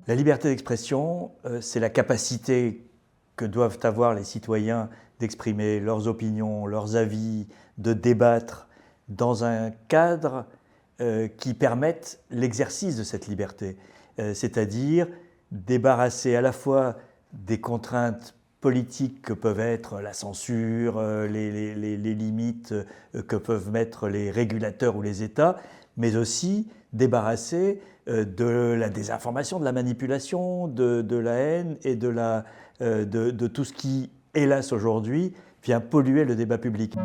La liberté d'expression, c'est la capacité que doivent avoir les citoyens d'exprimer leurs opinions, leurs avis, de débattre dans un cadre qui permette l'exercice de cette liberté, c'est-à-dire débarrasser à la fois des contraintes politiques que peuvent être la censure, les limites que peuvent mettre les régulateurs ou les États, mais aussi débarrasser de la désinformation, de la manipulation, de la haine et de tout ce qui, hélas aujourd'hui, vient polluer le débat public.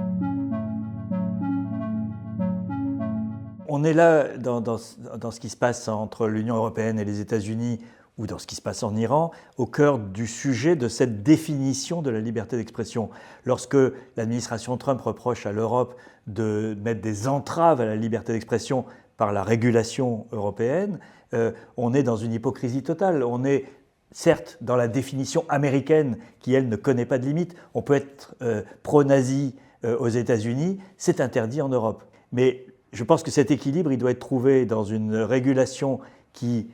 On est là dans ce qui se passe entre l'Union européenne et les États-Unis ou dans ce qui se passe en Iran, au cœur du sujet de cette définition de la liberté d'expression. Lorsque l'administration Trump reproche à l'Europe de mettre des entraves à la liberté d'expression par la régulation européenne, on est dans une hypocrisie totale. On est certes dans la définition américaine qui, elle, ne connaît pas de limite. On peut être pro-nazi aux États-Unis, c'est interdit en Europe. Mais je pense que cet équilibre, il doit être trouvé dans une régulation qui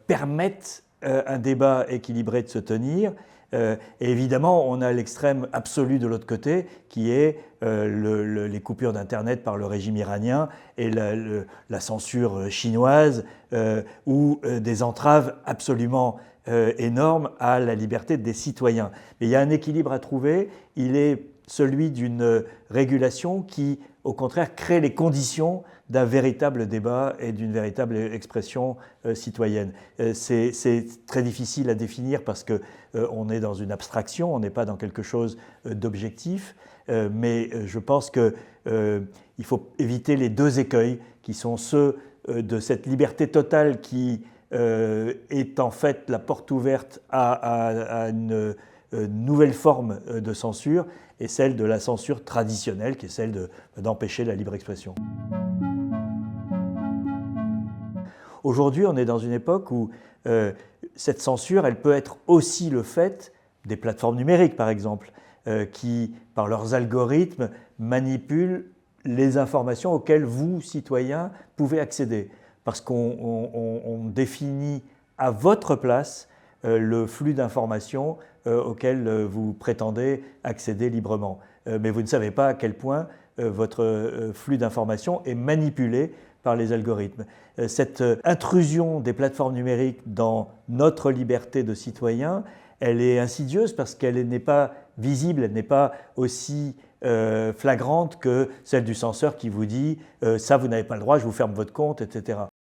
permette un débat équilibré de se tenir. Et évidemment, on a l'extrême absolu de l'autre côté, qui est les coupures d'Internet par le régime iranien et la censure chinoise, ou des entraves absolument énormes à la liberté des citoyens. Mais il y a un équilibre à trouver, il est celui d'une régulation qui, au contraire, crée les conditions d'un véritable débat et d'une véritable expression citoyenne. C'est très difficile à définir parce qu'on est dans une abstraction, on n'est pas dans quelque chose d'objectif, mais je pense qu'il faut éviter les deux écueils qui sont ceux de cette liberté totale qui est en fait la porte ouverte à une nouvelle forme de censure et celle de la censure traditionnelle qui est celle d'empêcher la libre expression. Aujourd'hui, on est dans une époque où cette censure, elle peut être aussi le fait des plateformes numériques, par exemple, qui, par leurs algorithmes, manipulent les informations auxquelles vous, citoyens, pouvez accéder. Parce qu'on définit à votre place le flux d'informations auquel vous prétendez accéder librement. Mais vous ne savez pas à quel point votre flux d'informations est manipulé par les algorithmes. Cette intrusion des plateformes numériques dans notre liberté de citoyen, elle est insidieuse parce qu'elle n'est pas visible, elle n'est pas aussi flagrante que celle du censeur qui vous dit « ça vous n'avez pas le droit, je vous ferme votre compte », etc.